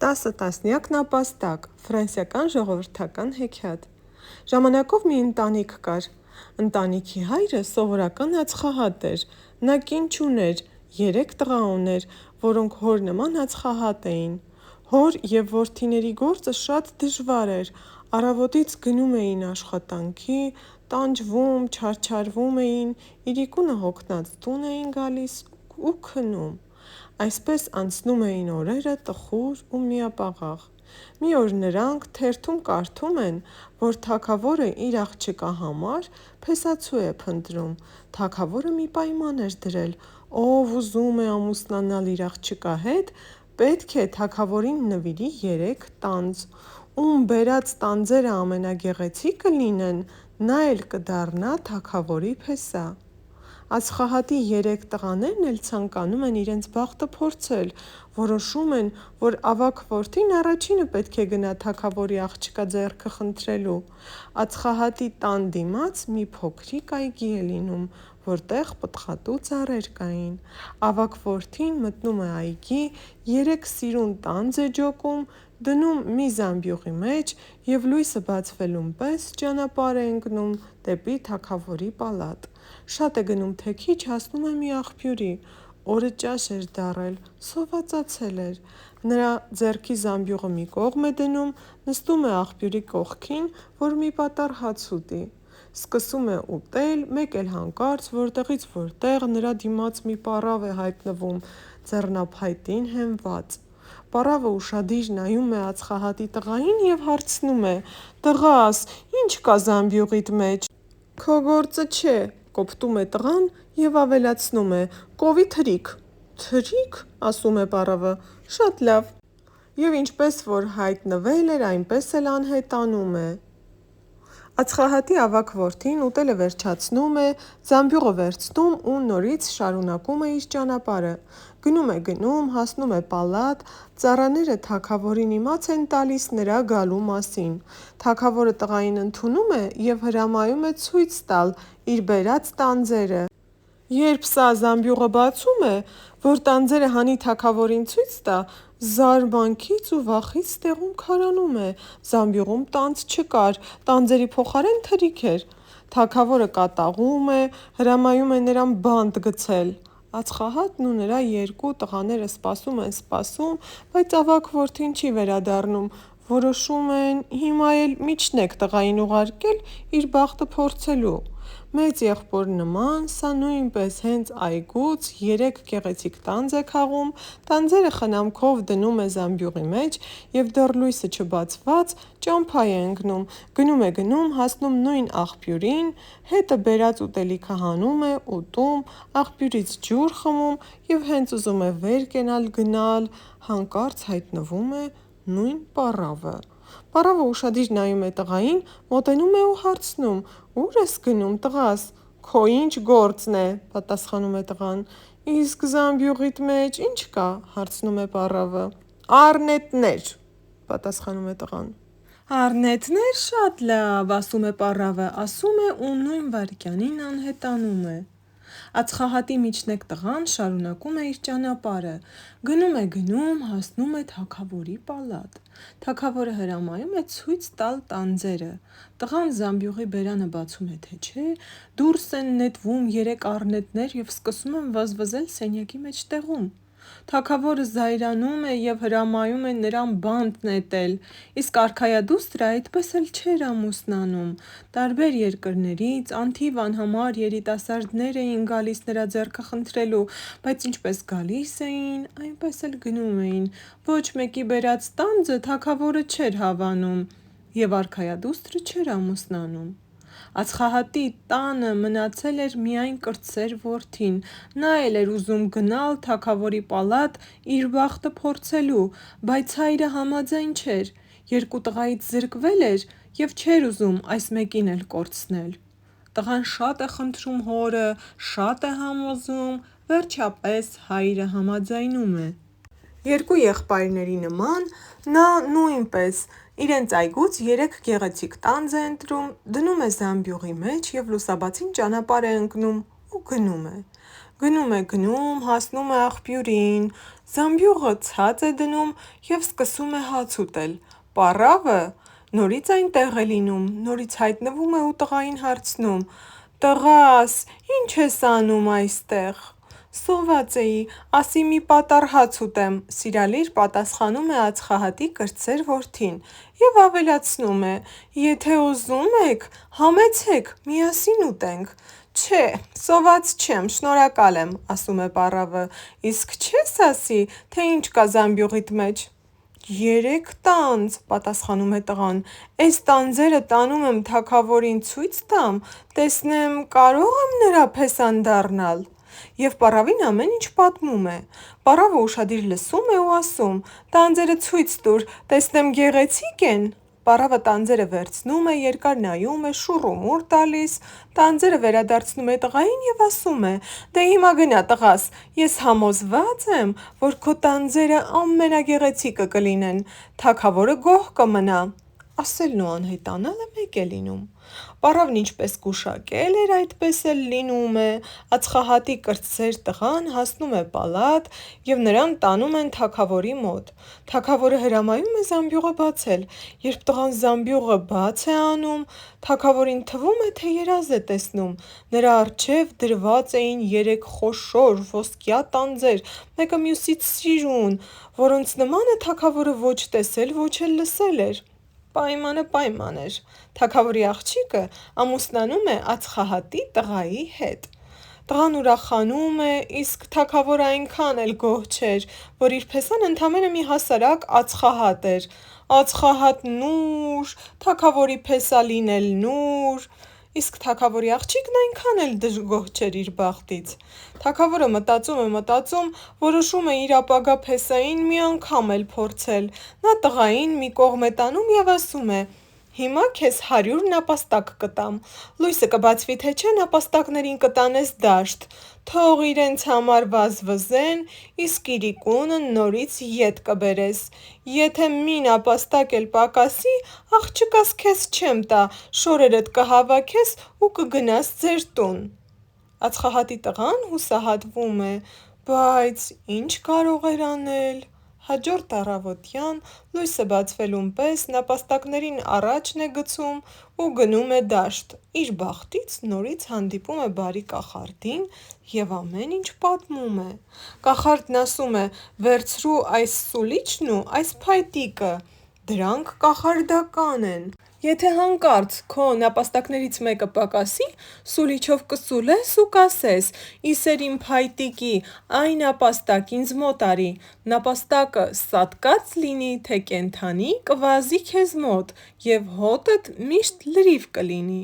10 տասնյակ նապաստակ, ֆրանսիական ժողովրդական հեքիաթ։ Ժամանակով մի ընտանիք կար։ Ընտանիքի հայրը սովորական ածխահատ էր, նա կին չուներ, 3 տղա ուներ, որոնք հոր նման ածխահատ էին։ Հոր և որդիների գործը շատ դժվար էր, առավոտից գնում էին աշխատանքի, տանջվում, չարչարվում էին, իրիկունը հոգնած տուն էին գալիս ու քնում։ Այսպես անցնում էին օրերը տխուր ու միապաղաղ։ Մի օր նրանք թերթում կարդում են, որ թագավորը իր աղջկա համար փեսացու է փնտրում։ Թագավորը մի պայման էր դրել. ով ուզում է ամուսնանալ իր աղջկա հետ, պետք է թագավորին նվիրի 3 տանձ, ում բերած տանձերը ամենագեղեցիկը լինեն, նա էլ կդառնա թագավորի փեսա։ Ածխահատի 3 տղաներն էլ ցանկանում են իրենց բախտը փորձել, որոշում են, որ ավագ որդին առաջինը պետք է գնա թագավորի աղջկա ձեռքը խնդրելու։ Ածխահատի տան դիմաց մի փոքրիկ այգի է լինում, որտեղ պտղատու ծառեր կային։ Ավագ որդին մտնում է այգի, 3 սիրուն տանձ է ջոկում, դնում մի զամբյուղի մեջ և լույսը բացվելուն պես ճանապարհ է ընկնում դեպի թագավորի պալատ։ Շատ է գնում թե քիչ հասնում է մի աղբյուրի։ Օրը ճաշ էր դառել, սովածացել էր։ Նրա ձեռքի զամբյուղը մի կողմ է դնում, նստում է աղբյուրի կողքին, որ մի պատառ հաց ուտի։ Սկսում է ուտել, մեկ էլ հանկարծ որտեղից որտեղ նրա դիմաց մի պառավ է հայտնվում, ձեռնափայտին հենված։ Պառավը ուշադիր նայում է ածխահատի տղային և հարցնում է. «Տղաս, ի՞նչ կա զամբյուղիդ մեջ»։ «Քո գործը չէ», կոպտում է տղան և ավելացնում է. «Կովի թրիք»։ «Թրի՞ք», ասում է պառավը, «շատ լավ»։ Եվ ինչպես որ հայտնվել էր, այնպես էլ անհետանում է։ Ածխահատի ավագ որդին ուտելը վերջացնում է, զամբյուղը վերցնում ու նորից շարունակում է իր ճանապարհը։ Գնում, հասնում է պալատ, ծառաները թագավորին իմաց են տալիս նրա գալու մասին։ Թագավորը տղային ընդունում է և հրամայում է ցույց տալ իր բերած տանձերը։ Երբ սա զամբյուղը բացում է, որ տանձերը հանի թագավորին ցույց տա, զարմանքից ու վախից տեղում քարանում է։ Զամբյուղում տանձ չկար, տանձերի փոխարեն թրիք էր։ Թագավորը կատաղում է, հրամայում է նրան բանտ գցել։ Ածխահատն ու նրա 2 տղաները սպասում, բայց ավագ որդին չի վերադառնում։ Որոշում են հիմա էլ միջնեկ տղային ուղարկել իր բախտը փորձելու։ Մեծ եղբոր նման սա նույնպես հենց այգուց 3 գեղեցիկ տանձ է քաղում, տանձերը խնամքով դնում է զամբյուղի մեջ և դեռ լույսը չբացված ճամփա է ընկնում։ Գնում, հասնում նույն աղբյուրին, հետը բերած ուտելիքը հանում է, ուտում, աղբյուրից ջուր խմում և հենց ուզում է վեր կենալ գնալ, հանկարծ հայտնվում է նույն պառավը։ Պառավը ուշադիր նայում է տղային, մոտենում է ու հարցնում. «Ո՞ւր ես գնում, տղաս»։ «Քո ի՞նչ գործն է», պատասխանում է տղան։ «Իսկ զամբյուղիդ մեջ ի՞նչ կա», հարցնում է պառավը։ «Առնետներ», պատասխանում է տղան։ «Առնետնե՞ր, շատ լավ», ասում է պառավը, ասում է ու նույն վայրկյանին անհետանում է։ Ածխահատի միջնեկ տղան շարունակում է իր ճանապարհը։ Գնում, հասնում է թագավորի պալատ։ Թագավորը հրամայում է ցույց տալ տանձերը։ Տղան զամբյուղի բերանը բացում է թե չէ, դուրս են նետվում 3 առնետներ և սկսում են վզվզել սենյակի մեջտեղում։ Թագավորը զայրանում է և հրամայում է նրան բանտ նետել, իսկ արքայադուստրը այդպես էլ չէր ամուսնանում։ Տարբեր երկրներից անթիվ անհամար երիտասարդներ էին գալիս նրա ձեռքը խնդրելու, բայց ինչպես գալիս էին, այնպես էլ գնում էին։ Ոչ մեկի բերած տանձը թագավորը չէր հավանում, և արքայադուստրը չէր ամուսնանում։ Ածխահատի տանը մնացել էր միայն կրտսեր որդին։ Նա էլ էր ուզում գնալ թագավորի պալատ իր բախտը փորձելու, բայց հայրը համաձայն չէր։ 2 տղայից զրկվել էր և չէր ուզում այս մեկին էլ կորցնել։ Տղան շատ է խնդրում հորը, շատ է համոզում, վերջապես հայրը համաձայնում է։ 2 եղբայրների նման նա նույնպես իրենց այգուց 3 գեղեցիկ տանձ է ընտրում, դնում է զամբյուղի մեջ և լուսաբացին ճանապարհ է ընկնում ու գնում է։ գնում, հասնում է աղբյուրին, զամբյուղը ցած է դնում և սկսում է հաց ուտել, պառավը նորից այնտեղ է լինում, նորից հայտնվում է ու տղային հարցնում. «Տղաս, ինչ ես անում այստեղ»։ «Սոված էի, ասի մի պատառ հաց ուտեմ», սիրալիր պատասխանում է ածխահատի կրտսեր որդին և ավելացնում է. «Եթե ուզում եք, համեցեք, միասին ուտենք»։ «Չէ, սոված չեմ, շնորհակալ եմ», ասում է պառավը, «իսկ չես ասի, թե ինչ կա զամբյուղիդ մեջ»։ «3 տանձ», պատասխանում է տղան, «էս տանձերը տանում եմ թագավորին ցույց տամ, տեսնեմ կարո՞ղ եմ նրա փեսան դառնալ»։ Եվ պառավին ամեն ինչ պատմում է։ Պառավը ուշադիր լսում է ու ասում. «Տանձերը ցույց տուր, տեսնեմ գեղեցի՞կ են»։ Պառավը տանձերը վերցնում է, երկար նայում է, շուռ ու մուռ տալիս, տանձերը վերադարձնում է տղային և ասում է. «Դե հիմա գնա տղաս, ես համոզված եմ, որ քո տանձերը ամենագեղեցիկը կլինեն, թագավորը գոհ կմնա»։ Ասելն ու անհետանալը մեկ է լինում։ Պառավն ինչպես գուշակել էր, այդպես էլ լինում է։ Ածխահատի կրտսեր տղան հասնում է պալատ և նրան տանում են թագավորի մոտ։ Թագավորը հրամայում է զամբյուղը բացել։ Երբ տղան զամբյուղը բաց է անում, թագավորին թվում է, թե երազ է տեսնում։ Նրա առջև դրված էին 3 խոշոր ոսկյա տանձեր, մեկը մյուսից սիրուն, որոնց նմանը թագավորը ոչ տեսել, ոչ էլ լսել էր։ Պայմանը պայման էր։ Թագավորի աղջիկը ամուսնանում է ածխահատի տղայի հետ։ Տղան ուրախանում է, իսկ թագավորը այնքան էլ գոհ չէր, որ իր փեսան ընդամենը մի հասարակ ածխահատ էր։ Ածխահատ նուր, թագավորի փեսա լինել նուր։ Իսկ թագավորի աղջիկն այնքան էլ գոհ չէր իր բախտից։ Թագավորը մտածում, որոշում է իր ապագա փեսային մի անգամ էլ փորձել։ Նա տղային մի կողմ է տանում և ասում է. «Հիմա քեզ 100 նապաստակ կտամ։ Լույսը կբացվի թե չէ, նապաստակներին կտանես դաշտ։ Թող իրենց համար վազվզեն, իսկ իրիկունը նորից ետ կբերես։ Եթե մի նապաստակ էլ պակասի, աղջկաս քեզ չեմ տա, շորերդ կհավաքես ու կգնաս ձեր տուն»։ Ածխահատի տղան հուսահատվում է, բայց ինչ կարող էր անել։ Հաջորդ առավոտյան լույսը բացվելուն պես նապաստակներին առաջն է գցում ու գնում է դաշտ։ Իր բախտից նորից հանդիպում է բարի կախարդին և ամեն ինչ պատմում է։ Կախարդն ասում է. «Վերցրու այս սուլիչն ու այս փայտիկը, դրանք կախարդական են։ Եթե հանկարծ քո նապաստակներից մեկը պակասի, սուլիչով կսուլես ու կասես. «Իսեր իմ փայտիկի, այ նապաստակ ինձ մոտ արի»։ Նապաստակը սատկած լինի, թե կենդանի, կվազի քեզ մոտ, և հոտդ միշտ լրիվ կլինի»։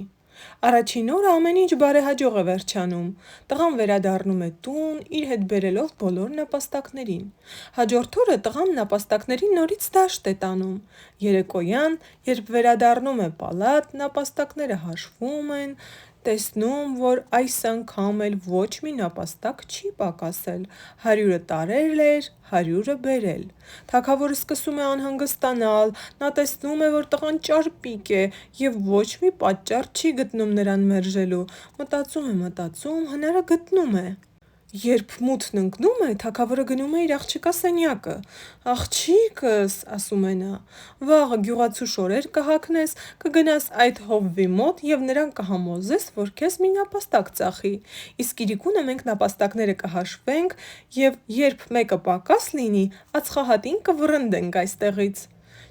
Առաջին օրը ամեն ինչ բարեհաջող է վերջանում։ Տղան վերադառնում է տուն, իր հետ բերելով բոլոր նապաստակներին։ Հաջորդ օրը տղան նապաստակներին նորից դաշտ է տանում։ Երեկոյան, երբ վերադառնում է պալատ, նապաստակները հաշվում են, տեսնում, որ այս անգամ էլ ոչ մի նապաստակ չի պակասել։ 100-ը տարել էր, 100-ը բերել։ Թագավորը սկսում է անհանգստանալ, նա տեսնում է, որ տղան ճարպիկ է և ոչ մի պատճառ չի գտնում նրան մերժելու։ Մտածում, հնարը գտնում է։ Երբ մութն ընկնում է, թագավորը գնում է իր աղջկա սենյակը։ «Աղջիկս», ասում է նա, «վաղը գյուղացու շորեր կհագնես, կգնաս այդ հովվի մոտ և նրան կհամոզես, որ քեզ մի նապաստակ ծախի։ Իսկ իրիկունը մենք նապաստակները կհաշվենք և երբ մեկը պակաս լինի, ածխահատին կվռնդենք այստեղից»։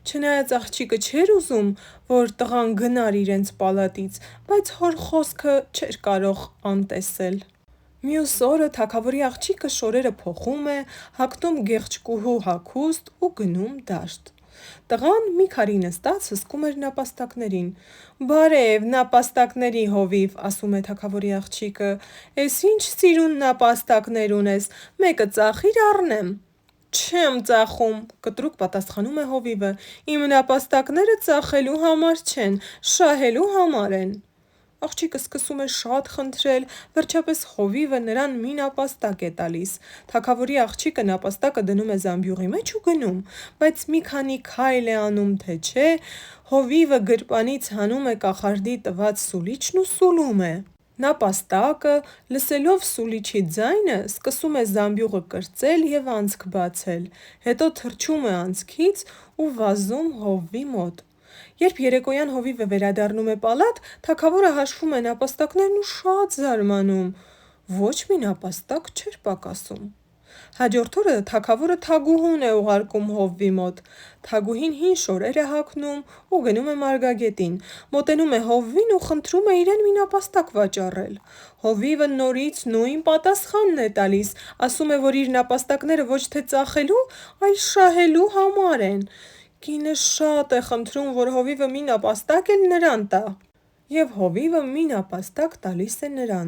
Չնայած աղջիկը չէր ուզում, որ տղան գնար իրենց պալատից, բայց հոր խոսքը չէր կարող անտեսել։ Մյուս օրը թագավորի աղջիկը շորերը փոխում է, հագնում գեղեցկուհու հագուստ ու գնում դաշտ։ Տղան մի քարի նստած հսկում էր նապաստակներին։ «Բարև, նապաստակների հովիվ», ասում է թագավորի աղջիկը, «էս ինչ սիրուն նապաստակներ ունես, մեկը ծախիր առնեմ»։ «Չեմ ծախում», կտրուկ պատասխանում է հովիվը, «իմ նապաստակները ծախելու համար չեն, շահելու համար են»։ Աղջիկը սկսում է շատ խնդրել, վերջապես հովիվը նրան մի նապաստակ է տալիս։ Թագավորի աղջիկը նապաստակը դնում է զամբյուղի մեջ ու գնում, բայց մի քանի քայլ է անում, թե չէ, հովիվը գրպանից հանում է կախարդի տված սուլիչն ու սուլում է։ Նապաստակը, լսելով Սուլիչի ձայնը, սկսում է զամբյուղը կրծել և անցք բացել, հետո թռչում է անցքից ու վազում հովվի մոտ։ Երբ երեկոյան հովիվը վերադառնում է պալատ, թագավորը հաշվում է նապաստակներն ու շատ զարմանում։ Ոչ մի նապաստակ չէր պակասում։ Հաջորդ օրը թագավորը թագուհուն է ուղարկում հովվի մոտ։ Թագուհին հին շորեր է հագնում ու գնում է մարգագետին, մոտենում է հովվին ու խնդրում է իրեն մի նապաստակ վաճառել։ Հովիվը նորից նույն պատասխանն է տալիս, ասում է, որ իր նապաստակները ոչ թե ծախելու, այլ շահելու համար են։ Կինը շատ է խնդրում, որ հովիվը մի նապաստակ էլ նրան տա։ Եվ հովիվը մի նապաստակ տալիս է նրան։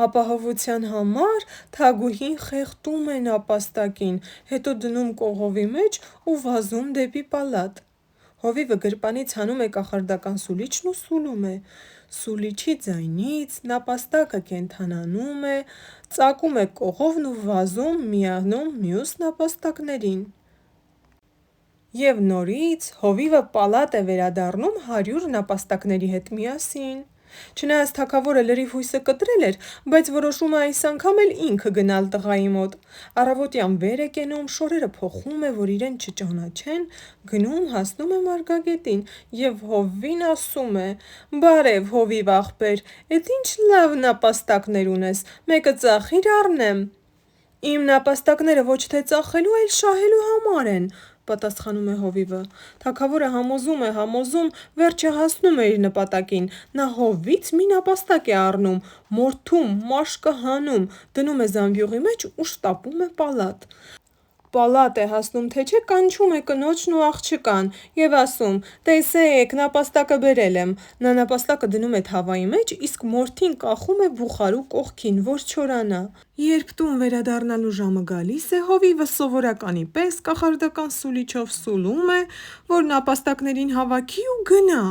Ապահովության համար թագուհին խեղդում է նապաստակին, հետո դնում կողովի մեջ ու վազում դեպի պալատ։ Հովիվը գրպանից հանում է կախարդական սուլիչն ու սուլում է։ Սուլիչի ձայնից նապաստակը կենդանանում է, ծակում է կողովն ու վազում միանում մյուս նապաստակներին։ Եվ նորից հովիվը պալատ է վերադառնում 100 նապաստակների հետ միասին։ Չնայած թագավորը լրիվ հույսը կտրել էր, բայց որոշում է այս անգամ էլ ինքը գնալ տղայի մոտ։ Առավոտյան վեր է կենում, շորերը փոխում է, որ իրեն չճանաչեն, գնում հասնում է մարգագետին և հովվին ասում է. «Բարև հովիվ աղբեր, էդ ինչ լավ նապաստակներ ունես, մեկը ծախիր առնեմ»։ «Իմ նապաստակները ոչ թե ծախելու, այլ շահելու համար են», պատասխանում է հովիվը։ Թագավորը համոզում, վերջը հասնում է իր նպատակին։ Նա հովվից մի նապաստակ է առնում, մորթում, մաշկը հանում, դնում է զամբյուղի մեջ ու շտապում է պալատ։ Պալատ է հասնում, թե չէ կանչում է կնոջն ու աղջկան և ասում. «Տեսեք, նապաստակը բերել եմ»։ Նա նապաստակը դնում է թավայի մեջ, իսկ մորթին կախում է բուխարու կողքին, որ չորանա։ Երբ տուն վերադառնալու ժամը գալիս է, հովիվը սովորականի պես կախարդական սուլիչով սուլում է, որ նապաստակներին հավաքի ու գնա։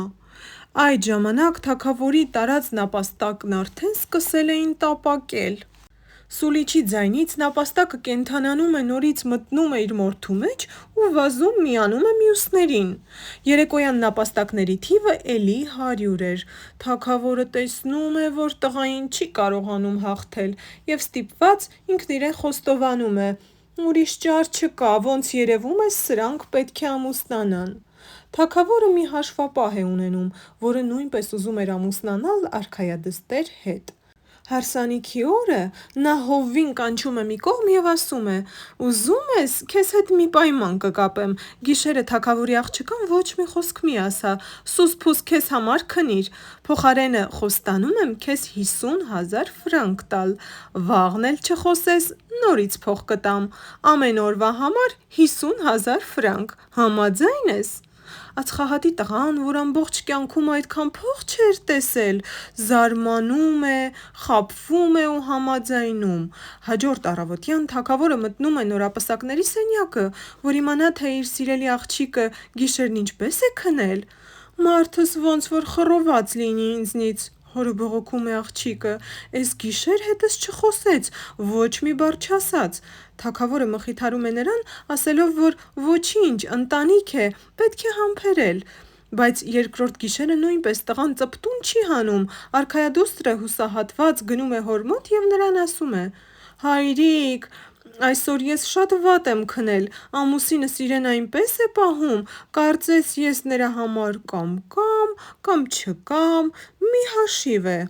Այդ ժամանակ թագավորի տարած նապաստակն արդեն սկսել էին տապակել։ Սուլիչի ձայնից նապաստակը կենդանանում է, նորից մտնում է իր մորթու մեջ ու վազում միանում է մյուսներին։ Երեկոյան նապաստակների թիվը էլի 100 էր։ Թագավորը տեսնում է, որ տղային չի կարողանում հաղթել և ստիպված ինքն իրեն խոստովանում է. «Ուրիշ ճար չկա, ոնց երևում է, սրանք պետք է ամուսնանան»։ Թագավորը մի հաշվապահ է ունենում, որը նույնպես ուզում էր ամուսնանալ արքայադստեր հետ։ Հարսանիքի օրը նա հովվին կանչում է մի կողմ և ասում է. «Ուզում ես, քեզ հետ մի պայման կկապեմ, գիշերը թագավորի աղջկան ոչ մի խոսք մի ասա, սուս-փուս քեզ համար քնիր, փոխարենը խոստանում եմ քեզ 50,000 ֆրանկ տալ, վաղն էլ չխոսես, նորից փող կտամ, ամեն օրվա համար 50,000 ֆրանկ, համաձայն ես»։ Ածխահատի տղան, որ ամբողջ կյանքում այդքան փող չէր տեսել, զարմանում է, խաբվում է ու համաձայնում։ Հաջորդ առավոտյան թագավորը մտնում է նորապսակների սենյակը, որ իմանա, թե իր սիրելի աղջիկը գիշերն ինչպես է քնել։ «Մարդս ոնց որ խռոված լինի ինձնից», հորը բողոքում է աղջիկը, «էս գիշեր հետս չխոսեց, ոչ մի բառ չասաց»։ Թագավորը մխիթարում է նրան, ասելով, որ ոչինչ, ընտանիք է, պետք է համբերել։ Բայց երկրորդ գիշերը նույնպես տղան ծպտուն չի հանում, արքայադուստրը հուսահատված գնում է հոր մոտ և նրան ասում է. «Հայրիկ, այսօր ես շատ վատ եմ քնել, ամուսինս իրեն այնպես է պահում, կարծես ես նրա համար կամ չկամ, մի հաշիվ է»։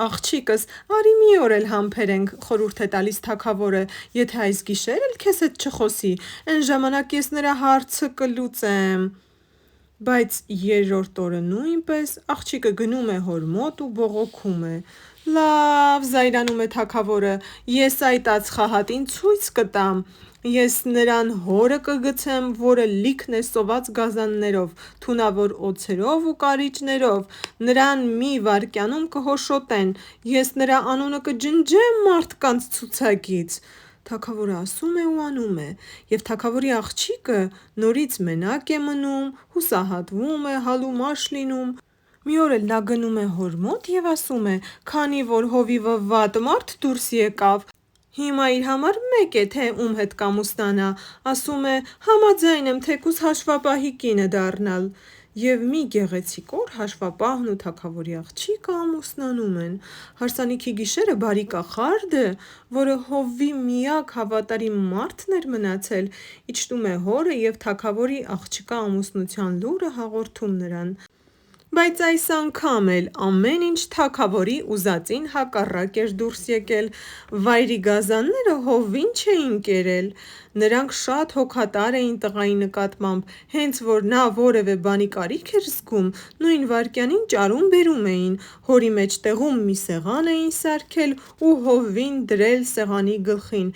«Աղջիկս, արի մի օր էլ համբերենք», խորհուրդ է տալիս թագավորը, «եթե այս գիշեր էլ քեզ հետ չխոսի, էն ժամանակ ես նրա հարցը կլուծեմ»։ Բայց երրորդ օրը նույնպես աղջիկը գնում է հոր մոտ ու բողոքում է։ «Լավ», զայրանում է թագավորը, «ես այդ ածխահատին ցույց կտամ։ Ես նրան հորը կգցեմ, որը լիքն է սոված գազաններով, թունավոր օձերով ու կարիճներով, նրան մի վայրկյանում կհոշոտեն, ես նրա անունը կջնջեմ մարդկանց ցուցակից»։ Թագավորը ասում է ու անում է, և թագավորի աղջիկը նորից մենակ է մնում, հուսահատվում է, հալումաշ լինում։ Մի օր էլ նա գնում է հոր մոտ և ասում է. «Քանի որ հովիվը վատ մարդ դուրս եկավ, հիմա իր համար մեկ է, թե ում հետ կամուսնանա, ասում է. համաձայն եմ թեկուզ հաշվապահի կինը դառնալ»։ Եվ մի գեղեցիկ օր հաշվապահն ու թագավորի աղջիկը ամուսնանում են։ Հարսանիքի գիշերը բարի կախարդը, որը հովվի միակ հավատարիմ մարդն էր մնացել, իջնում է հորը և թագավորի աղջկա ամուսնության լուրը հաղորդում նրան։ Բայց այս անգամ էլ ամեն ինչ թագավորի ուզածին հակառակ էր դուրս եկել։ Վայրի գազանները հովվին չէին կերել։ Նրանք շատ հոգատար էին տղայի նկատմամբ, հենց որ նա որևէ բանի կարիք էր զգում, նույն վայրկյանին ճարում բերում էին, հորի մեջտեղում մի սեղան էին սարքել ու հովվին դրել սեղանի գլխին,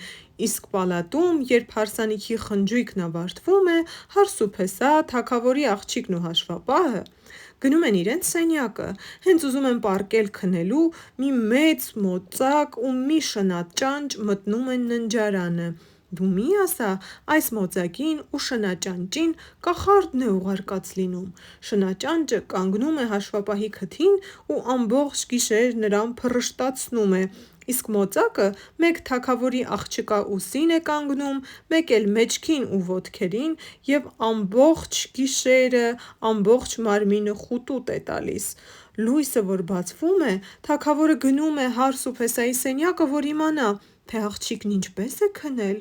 իսկ պալատում, երբ հարսանիքի խնջույքն ավարտվում է, հարսուփեսա թագավորի աղջիկն ու հաշվապահը գնում են իրենց սենյակը, հենց ուզում են պառկել քնելու, մի մեծ մոծակ ու մի շնաճանճ մտնում են ննջարանը։ Դու մի ասա, այս մոծակին ու շնաճանճին կախարդն է ուղարկած լինում։ Շնաճանճը կանգնում է հաշվապահի քթին ու ամբողջ գիշեր նրան փռշտացնում է, իսկ մոծակը մեկ թագավորի աղջկա ուսին է կանգնում, մեկ էլ մեջքին ու ոտքերին և ամբողջ գիշերը ամբողջ մարմինը խուտուտ է տալիս։ Լույսը որ բացվում է, թագավորը գնում է հարսուփեսայի սենյակը, որ իմանա, թե աղջիկն ինչպես է քնել։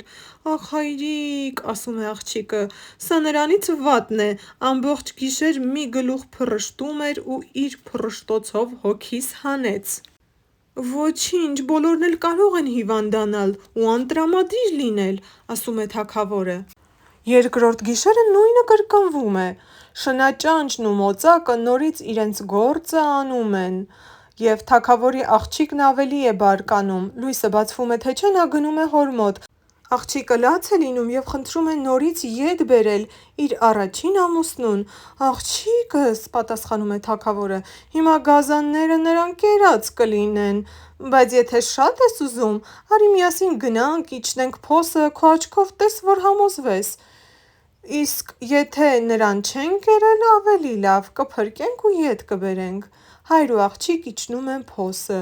Ախ հայրիկ, ասում է աղջիկը, սա նրանից վատն է, ամբողջ գիշեր մի գլուխ փռշտում էր ու իր փռշտոցով հոգիս հանեց։ Ոչինչ, բոլորն էլ կարող են հիվանդանալ ու անտրամադիր լինել, ասում է թագավորը։ Երկրորդ գիշերը նույնը կրկնվում է։ Շնաճանճն ու մոծակը նորից իրենց գործը անում են, և թագավորի աղջիկն ավելի է բարկանում։ Լույսը բացվում է թե չէ, նա գնում է հոր մոտ։ Աղջիկը լաց է լինում և խնդրում է նորից ետ բերել իր առաջին ամուսնուն։ Աղջիկս, պատասխանում է թագավորը, հիմա գազանները նրան կերած կլինեն, բայց եթե շատ ես ուզում, արի միասին գնանք, իջնենք փոսը, քո աչքով տես, որ համոզվես։ Իսկ եթե նրան չեն կերել, ավելի լավ, կփրկենք ու ետ կբերենք։ Հայր ու աղջիկ իջնում են փոսը։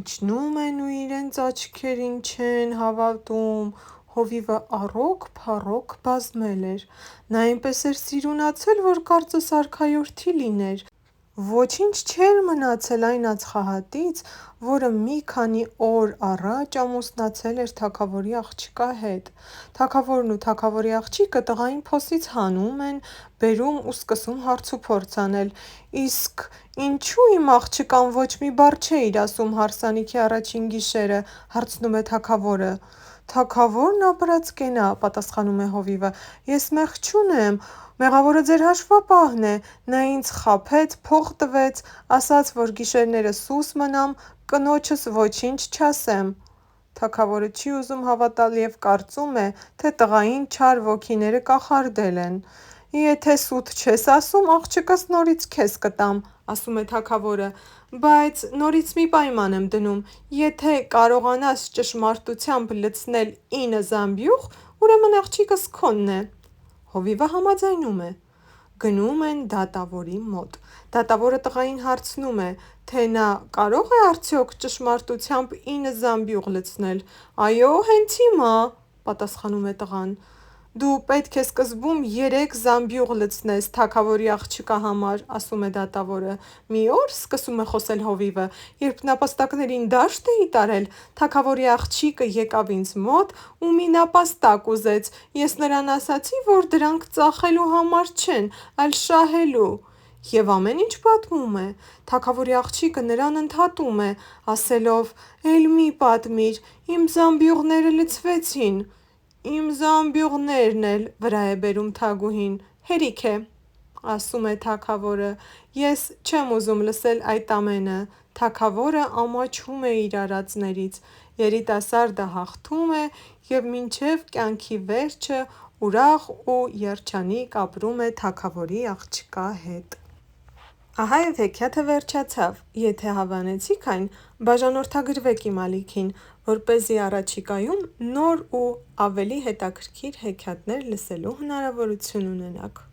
Իջնում են ու իրենց աչքերին չեն հավատում։ Հովիվը առոք-փառոք բազմել էր։ Նա այնպես էր սիրունացել, որ կարծես արքայորդի լիներ։ Ոչինչ չէր մնացել այն ածխահատից, որը մի քանի օր առաջ ամուսնացել էր թագավորի աղջկա հետ։ Թագավորն ու թագավորի աղջիկը տղային փոսից հանում են, բերում ու սկսում հարցուփորձ անել։ Իսկ ինչու իմ աղջկան ոչ մի բառ չէիր ասում հարսանիքի առաջին գիշերը, հարցնում է թագավորը։ Թագավորն ապրած կենա, պատասխանում է հովիվը, ես մեղք չունեմ, մեղավորը ձեր հաշվապահն է, նա ինձ խաբեց, փող տվեց, ասաց, որ գիշերները սուս մնամ, կնոջս ոչինչ չասեմ։ Թագավորը չի ուզում հավատալ և կարծում է, թե տղային չար ոգիները կախարդել են։ Եթե սուտ չես ասում, աղջկս նորից քեզ կտամ, ասում է թագավորը, բայց նորից մի պայման եմ դնում, եթե կարողանաս ճշմարտությամբ լցնել 9 զամբյուղ, ուրեմն աղջիկս քոնն է։ Հովիվը համաձայնում է։ Գնում են դատավորի մոտ։ Դատավորը տղային հարցնում է, թե նա կարո՞ղ է արդյոք ճշմարտությամբ 9 զամբյուղ լցնել։ Այո, հենց հիմա, պատասխանում է տղան։ Դու պետք է սկզբում 3 զամբյուղ լցնես թագավորի աղջկա համար, ասում է դատավորը։ Մի օր, սկսում է խոսել հովիվը, երբ նապաստակներին դաշտ էի տարել, թագավորի աղջիկը եկավ ինձ մոտ ու մի նապաստակ ուզեց։ Ես նրան ասացի, որ դրանք ծախելու համար չեն, այլ շահելու։ Եվ ամեն ինչ պատմում է։ Թագավորի աղջիկը նրան ընդհատում է, ասելով. «Էլ մի պատմիր, իմ զամբյուղները լցվեցին»։ Իմ զամբյուղներն էլ, վրա է բերում թագուհին, հերիք է, ասում է թագավորը, ես չեմ ուզում լսել այդ ամենը։ Թագավորը ամաչում է իր արածներից։ Երիտասարդը հաղթում է և մինչև կյանքի վերջը ուրախ ու երջանիկ ապրում է թագավորի աղջկա հետ։ Ահա և հեքիաթը վերջացավ։ Եթե հավանեցիք այն, բաժանորդագրվեք իմ ալիքին, որպեսզի առաջիկայում նոր ու ավելի հետաքրքիր հեքիաթներ լսելու հնարավորություն ունենաք։